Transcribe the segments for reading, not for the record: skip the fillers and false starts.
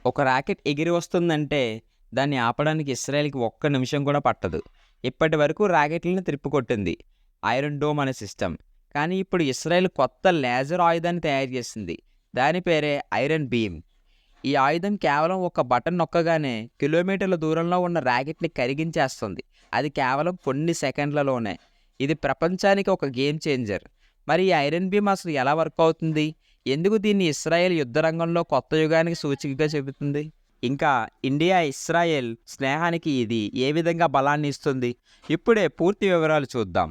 ఒక రాకెట్ ఎగిరి వస్తుందంటే దాన్ని ఆపడానికి ఇస్రాయెల్‌కి ఒక్క నిమిషం కూడా పట్టదు. ఇప్పటివరకు రాకెట్‌లను తిప్పికొట్టింది ఐరన్ డోమ్ అనే సిస్టమ్. కానీ ఇప్పుడు ఇస్రాయెల్ కొత్త లేజర్ ఆయుధాన్ని తయారు చేసింది. దాని పేరే ఐరన్ బీమ్. ఈ ఆయుధం కేవలం ఒక బటన్ నొక్కగానే కిలోమీటర్ల దూరంలో ఉన్న రాకెట్‌ని కరిగించేస్తుంది. అది కేవలం కొన్ని సెకండ్లలోనే. ఇది ప్రపంచానికి ఒక గేమ్ చేంజర్. మరి ఈ ఐరన్ బీమ్ అసలు ఎలా వర్క్ అవుతుంది? ఎందుకు దీన్ని ఇస్రాయెల్ యుద్ధ రంగంలో కొత్త యుగానికి సూచికగా చెబుతుంది? ఇంకా ఇండియా, ఇస్రాయెల్ స్నేహానికి ఇది ఏ విధంగా బలాన్ని ఇస్తుంది? ఇప్పుడే పూర్తి వివరాలు చూద్దాం.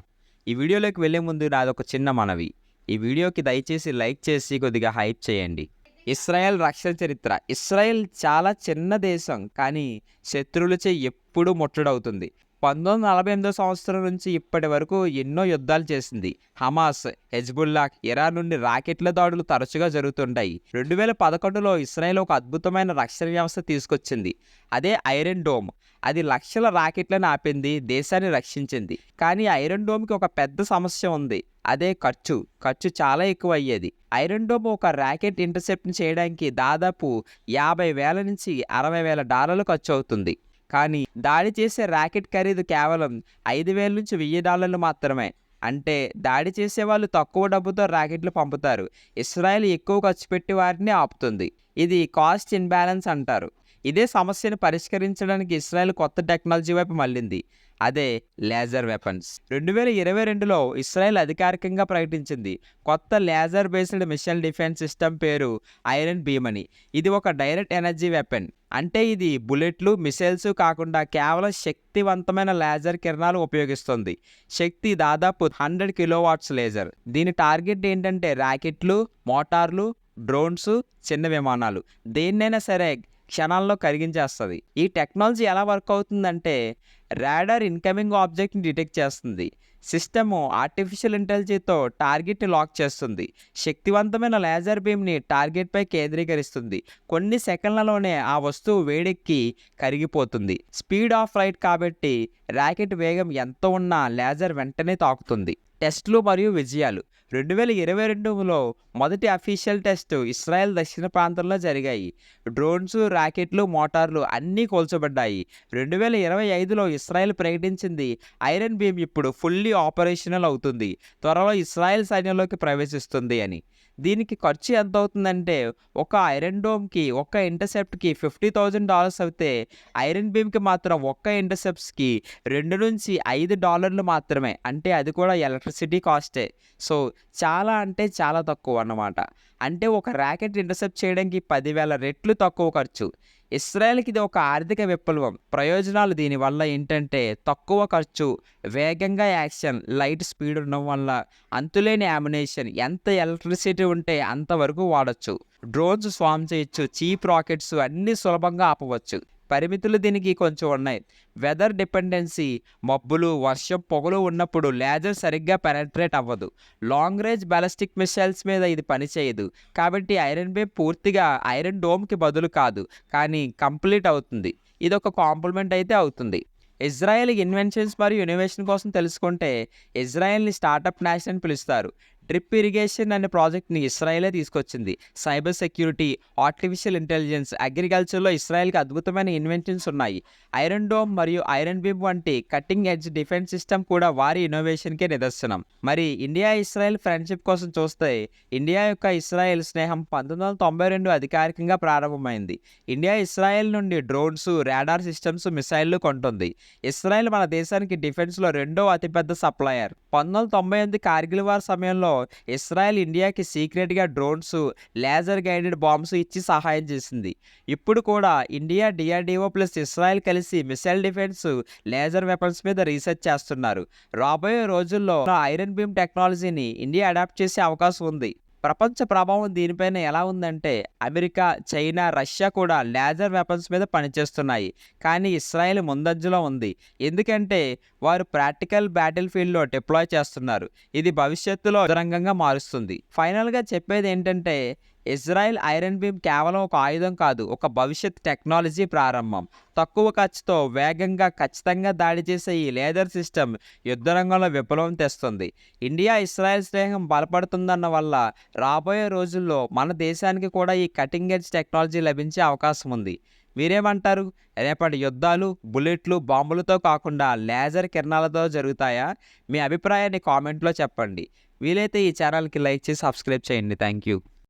ఈ వీడియోలోకి వెళ్ళే ముందు నాదొక చిన్న మనవి. ఈ వీడియోకి దయచేసి లైక్ చేసి కొద్దిగా హైప్ చేయండి. ఇస్రాయెల్ రక్షణ చరిత్ర. ఇస్రాయెల్ చాలా చిన్న దేశం, కానీ శత్రువులచే ఎప్పుడూ ముట్టడవుతుంది. 1948 సంవత్సరం నుంచి ఇప్పటి వరకు ఎన్నో యుద్ధాలు చేసింది. హమాస్, హెజ్బుల్లా, ఇరాన్ నుండి రాకెట్ల దాడులు తరచుగా జరుగుతుంటాయి. 2011లో ఇస్రాయెల్ ఒక అద్భుతమైన రక్షణ వ్యవస్థ తీసుకొచ్చింది. అదే ఐరన్ డోమ్. అది లక్షల రాకెట్లను ఆపింది, దేశాన్ని రక్షించింది. కానీ ఐరన్ డోమ్కి ఒక పెద్ద సమస్య ఉంది. అదే ఖర్చు. ఖర్చు చాలా ఎక్కువ అయ్యేది. ఐరన్ డోమ్ ఒక రాకెట్ ఇంటర్సెప్ట్ని చేయడానికి దాదాపు 50,000 నుంచి 60,000 డాలర్లు ఖర్చు అవుతుంది. కానీ దాడి చేసే రాకెట్ ఖరీదు కేవలం 5,000 నుంచి $1,000 మాత్రమే. అంటే దాడి చేసే వాళ్ళు తక్కువ డబ్బుతో రాకెట్లు పంపుతారు. ఇస్రాయెల్ ఎక్కువ ఖర్చు పెట్టి వారిని ఆపుతుంది. ఇది కాస్ట్ ఇన్బ్యాలెన్స్ అంటారు. ఇదే సమస్యను పరిష్కరించడానికి ఇస్రాయెల్ కొత్త టెక్నాలజీ వైపు మళ్ళింది. అదే లేజర్ వెపన్స్. 2022లో ఇస్రాయెల్ అధికారికంగా ప్రకటించింది కొత్త laser based missile defence system పేరు ఐరన్ బీమ్ అని. ఇది ఒక డైరెక్ట్ ఎనర్జీ వెపన్. అంటే ఇది బుల్లెట్లు, మిసైల్స్ కాకుండా కేవలం శక్తివంతమైన లేజర్ కిరణాలు ఉపయోగిస్తుంది. శక్తి దాదాపు 100 కిలోవాట్స్ లేజర్. దీని టార్గెట్ ఏంటంటే రాకెట్లు, మోటార్లు, డ్రోన్స్, చిన్న విమానాలు, దేన్నైనా సరే క్షణాల్లో కరిగించేస్తుంది. ఈ టెక్నాలజీ ఎలా వర్క్ అవుతుందంటే రాడార్ ఇన్కమింగ్ ఆబ్జెక్ట్ని డిటెక్ట్ చేస్తుంది. సిస్టము ఆర్టిఫిషియల్ ఇంటెలిజెన్స్తో టార్గెట్ని లాక్ చేస్తుంది. శక్తివంతమైన లేజర్ బీమ్ని టార్గెట్పై కేంద్రీకరిస్తుంది. కొన్ని సెకండ్లలోనే ఆ వస్తువు వేడెక్కి కరిగిపోతుంది. స్పీడ్ ఆఫ్ లైట్ కాబట్టి రాకెట్ వేగం ఎంత ఉన్నా లేజర్ వెంటనే తాకుతుంది. టెస్టులు మరియు విజయాలు. 2022లో మొదటి అఫీషియల్ టెస్ట్ ఇస్రాయెల్ దక్షిణ ప్రాంతంలో జరిగాయి. డ్రోన్స్, రాకెట్లు, మోటార్లు అన్నీ కూల్చబడ్డాయి. 2025లో ఇస్రాయెల్ ప్రకటించింది ఐరన్ బీమ్ ఇప్పుడు ఫుల్లీ ఆపరేషనల్ అవుతుంది, త్వరలో ఇస్రాయెల్ సైన్యంలోకి ప్రవేశిస్తుంది అని. దీనికి ఖర్చు ఎంత అవుతుందంటే ఒక ఐరన్ డోమ్కి, ఒక్క ఇంటర్సెప్ట్కి $50,000 అయితే ఐరన్ బీమ్కి మాత్రం ఒక్క ఇంటర్సెప్ట్స్కి $2 నుంచి $5 మాత్రమే. అంటే అది కూడా ఎలక్ట్రిసిటీ కాస్టే. సో చాలా అంటే చాలా తక్కువ అన్నమాట. అంటే ఒక రాకెట్ ఇంటర్సెప్ట్ చేయడానికి 10,000 రెట్లు తక్కువ ఖర్చు. ఇస్రాయెల్కి ఇది ఒక ఆర్థిక విప్లవం. ప్రయోజనాలు దీనివల్ల ఏంటంటే తక్కువ ఖర్చు, వేగంగా యాక్షన్, లైట్ స్పీడ్ ఉండడం వల్ల అంతులేని అమ్యునిషన్, ఎంత ఎలక్ట్రిసిటీ ఉంటే అంతవరకు వాడచ్చు. డ్రోన్స్ స్వామ్ చేయొచ్చు, చీప్ రాకెట్స్ అన్నీ సులభంగా ఆపవచ్చు. పరిమితులు దీనికి కొంచెం ఉన్నాయి. Weather dependency. మబ్బులు, వర్షం, పొగలు ఉన్నప్పుడు లేజర్ సరిగ్గా పెనట్రేట్ అవ్వదు. లాంగ్ రేంజ్ బాలిస్టిక్ మిసైల్స్ మీద ఇది పనిచేయదు. కాబట్టి ఐరన్ బీమ్ పూర్తిగా ఐరన్ డోమ్కి బదులు కాదు, కానీ కంప్లీట్ అవుతుంది. ఇది ఒక కాంప్లిమెంట్ అయితే అవుతుంది. ఇజ్రాయెల్ ఇన్వెన్షన్స్ మరియు ఇన్నోవేషన్ కోసం తెలుసుకుంటే ఇజ్రాయెల్ని స్టార్టప్ నేషన్ అని పిలుస్తారు. డ్రిప్ ఇరిగేషన్ అనే ప్రాజెక్ట్ని ఇస్రాయలే తీసుకొచ్చింది. సైబర్ సెక్యూరిటీ, ఆర్టిఫిషియల్ ఇంటెలిజెన్స్, అగ్రికల్చర్లో ఇస్రాయెల్కి అద్భుతమైన ఇన్వెన్షన్స్ ఉన్నాయి. ఐరన్ డోమ్ మరియు ఐరన్ బీమ్ వంటి కట్టింగ్ ఎడ్జ్ డిఫెన్స్ సిస్టమ్ కూడా వారి ఇన్నోవేషన్కే నిదర్శనం. మరి ఇండియా ఇస్రాయెల్ ఫ్రెండ్షిప్ కోసం చూస్తే ఇండియా యొక్క ఇస్రాయెల్ స్నేహం 1992 అధికారికంగా ప్రారంభమైంది. ఇండియా ఇస్రాయెల్ నుండి డ్రోన్స్, రాడార్ సిస్టమ్స్, మిసైళ్లు కొంటుంది. ఇస్రాయెల్ మన దేశానికి డిఫెన్స్లో రెండో అతిపెద్ద సప్లయర్. 1998 కార్గిల్ వార్ సమయంలో ఇస్రాయెల్ ఇండియాకి సీక్రెట్గా డ్రోన్స్, లేజర్ గైడెడ్ బాంబ్స్ ఇచ్చి సహాయం చేసింది. ఇప్పుడు కూడా ఇండియా, డిఆర్డిఓ ప్లస్ ఇస్రాయెల్ కలిసి మిసైల్ డిఫెన్స్, లేజర్ వెపన్స్ మీద రీసెర్చ్ చేస్తున్నారు. రాబోయే రోజుల్లో ఐరన్ బీమ్ టెక్నాలజీని ఇండియా అడాప్ట్ చేసే అవకాశం ఉంది. ప్రపంచ ప్రభావం దీనిపైన ఎలా ఉందంటే అమెరికా, చైనా, రష్యా కూడా లేజర్ వెపన్స్ మీద పనిచేస్తున్నాయి. కానీ ఇస్రాయెల్ ముందంజలో ఉంది. ఎందుకంటే వారు ప్రాక్టికల్ బ్యాటిల్ ఫీల్డ్లో డిప్లాయ్ చేస్తున్నారు. ఇది భవిష్యత్తులో రంగంగా మారుస్తుంది. ఫైనల్గా చెప్పేది ఏంటంటే ఇజ్రాయెల్ ఐరన్ బీమ్ కేవలం ఒక ఆయుధం కాదు, ఒక భవిష్యత్ టెక్నాలజీ ప్రారంభం. తక్కువ ఖర్చుతో వేగంగా ఖచ్చితంగా దాడి చేసే ఈ లేజర్ సిస్టమ్ యుద్ధరంగంలో విప్లవం తెస్తుంది. ఇండియా ఇస్రాయెల్ స్నేహం బలపడుతుందన్న వల్ల రాబోయే రోజుల్లో మన దేశానికి కూడా ఈ కటింగ్ ఎడ్జ్ టెక్నాలజీ లభించే అవకాశం ఉంది. మీరేమంటారు? రేపటి యుద్ధాలు బుల్లెట్లు, బాంబులతో కాకుండా లేజర్ కిరణాలతో జరుగుతాయా? మీ అభిప్రాయాన్ని కామెంట్లో చెప్పండి. వీలైతే ఈ ఛానల్కి లైక్ చేసి సబ్స్క్రైబ్ చేయండి. Thank you.